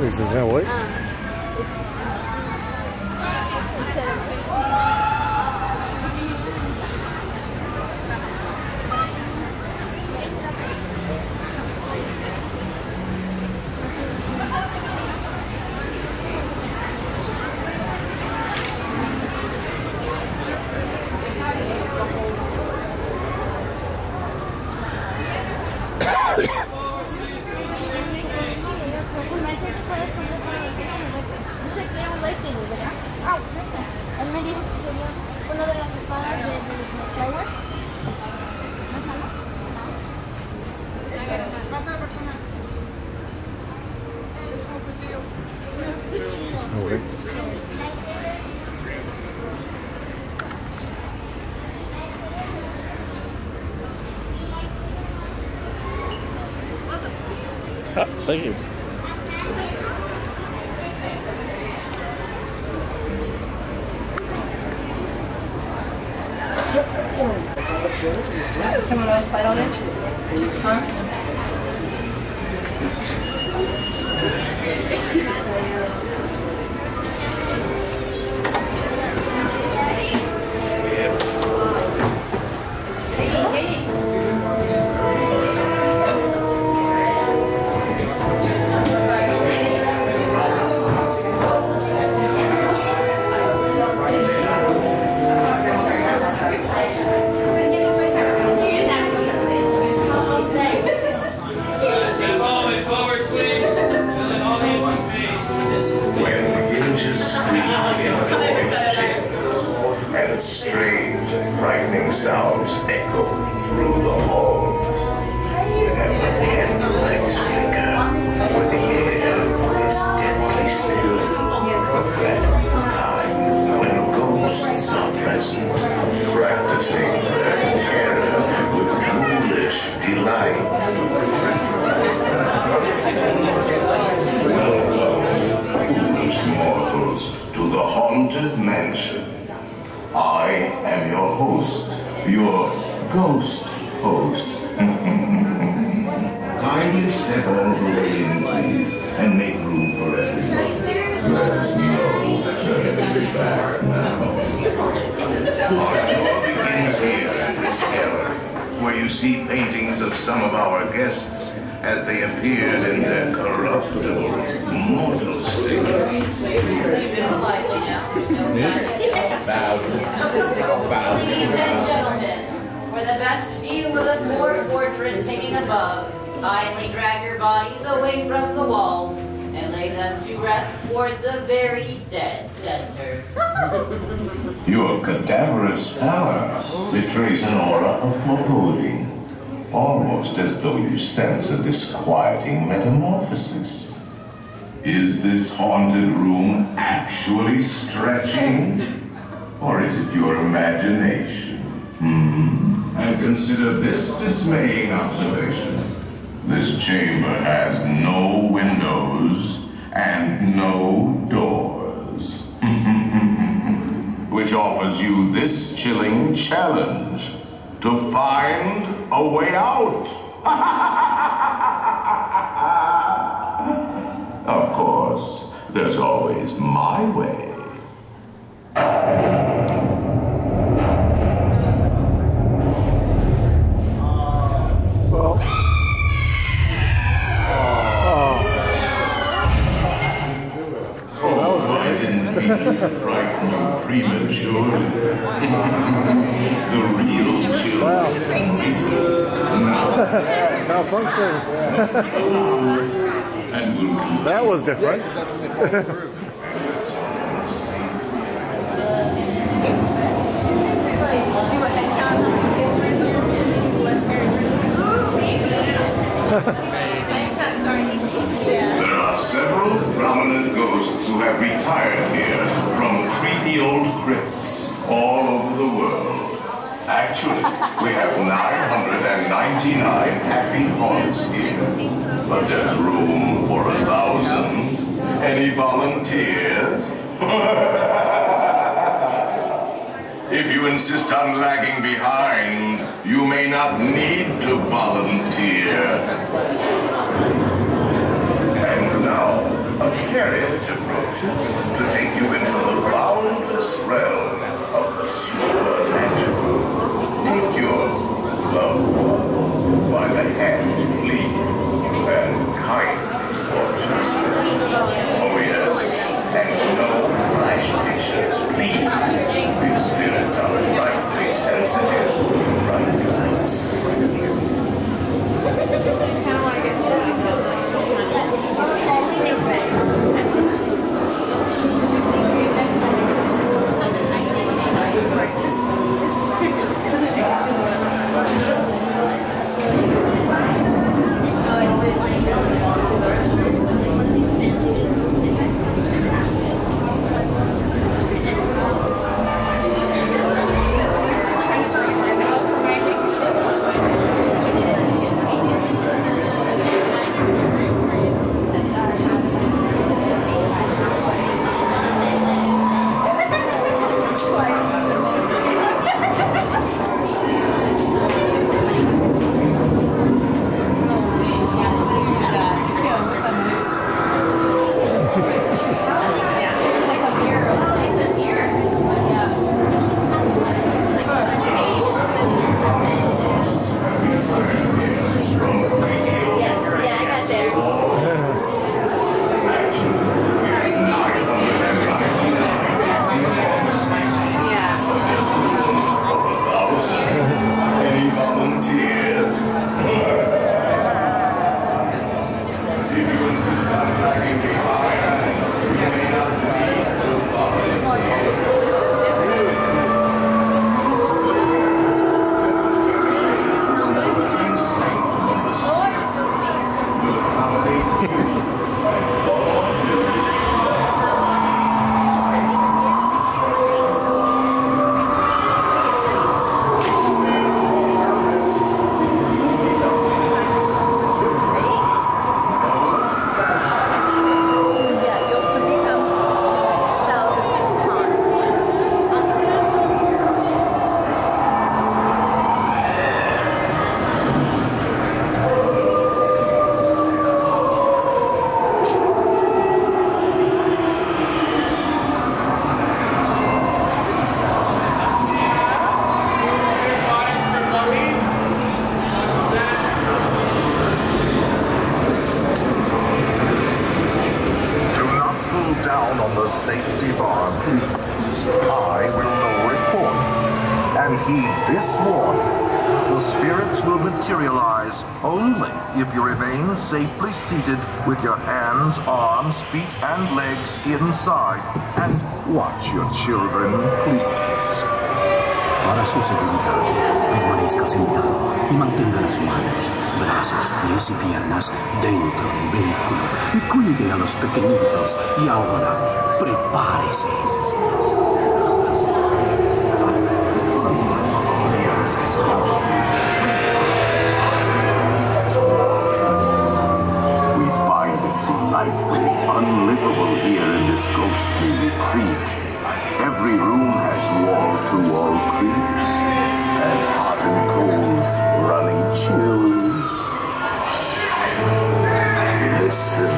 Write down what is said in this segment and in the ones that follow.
Is this gonna wait? Thank you. Someone else slide on it? Huh? Strange and frightening sounds echo through the halls. Whenever candlelights flicker, where the air is deathly still, that is the time when ghosts are present, practicing their terror with foolish delight. Welcome, foolish mortals, to the haunted mansion. I am your host, your ghost host. Kindly step out of the way in, please, and make room for everyone. There's no turning back now. Our tour begins here in this era, where you see paintings of some of our guests as they appeared in their corruptible, mortal state. Ladies and gentlemen, for the best view of the 4 portraits hanging above, kindly drag your bodies away from the walls and lay them to rest toward the very dead center. Your cadaverous pallor betrays an aura of foreboding, almost as though you sense a disquieting metamorphosis. Is this haunted room actually stretching? Or is it your imagination? And consider this dismaying observation. This chamber has no windows and no doors. Which offers you this chilling challenge to find a way out. Of course, there's always my way. Frighten you prematurely. The real children. Malfunction. And we'll that was different. There are several prominent ghosts who have retired here from creepy old crypts all over the world. Actually, we have 999 happy haunts here, but there's room for 1,000. Any volunteers? If you insist on lagging behind, you may not need to volunteer. And now, a carriage approaches to take you into the boundless realm of the supernatural. Take your loved ones by the hand, please, and kindly watch. Oh yes, and no flash pictures, please. These spirits are frightfully sensitive to bright lights. I kind of want to get more details like this one. Safety bar, please. I will no report. And heed this warning. The spirits will materialize only if you remain safely seated with your hands, arms, feet, and legs inside. And watch your children, please. Para su seguridad, permanezca sentado y mantenga las manos, brazos, pies y piernas dentro del vehículo y cuide a los pequeñitos. Y ahora, prepárese. We find it delightfully unlivable here in this ghostly retreat. Every room has wall-to-wall creeps, and hot and cold running chills. Listen.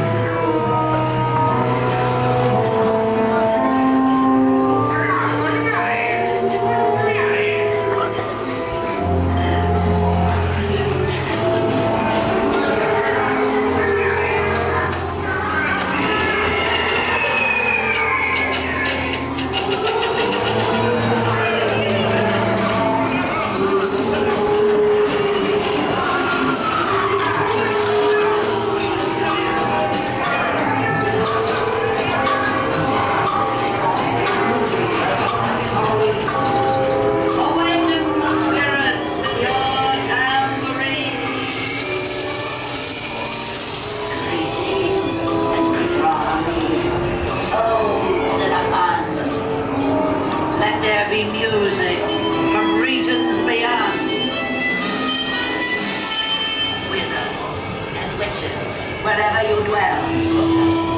Wherever you dwell,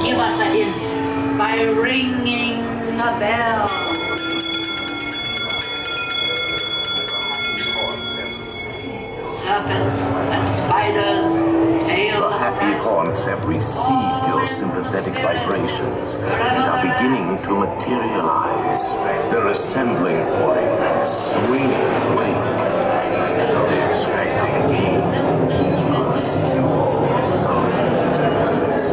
give us a hint by ringing a bell. serpents and spiders, tails The of happy rats. haunts have received your sympathetic vibrations and are beginning to materialize. They're assembling for a swinging wake. You're expecting me. I'll see you all sometimes.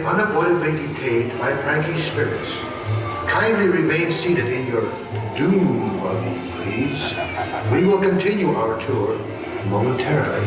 Unavoidably detained by pranky spirits. Kindly remain seated in your doom buggy, please. We will continue our tour momentarily.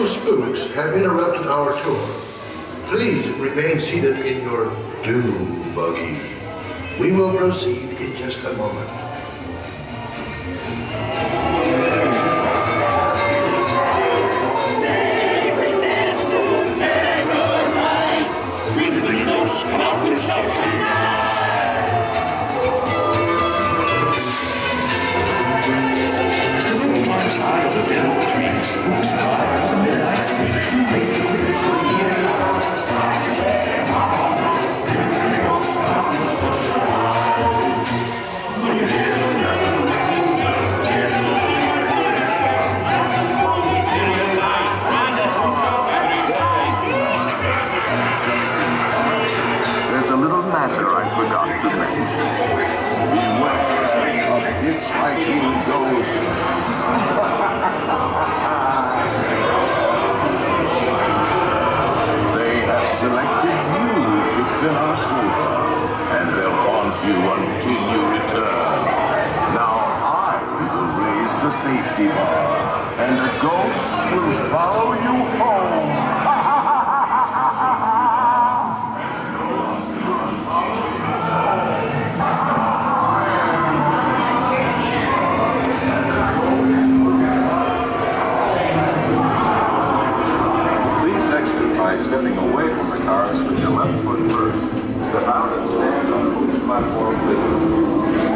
Spooks have interrupted our tour. Please remain seated in your doom buggy. We will proceed in just a moment. There's a little matter I forgot to mention. Beware of hitchhiking ghosts. They have selected you to fill our quota, and they'll haunt you until you return. Now I will raise the safety bar, and a ghost will follow you home. Stepping away from the cars with your left foot first. Step out and stand on the platform, please.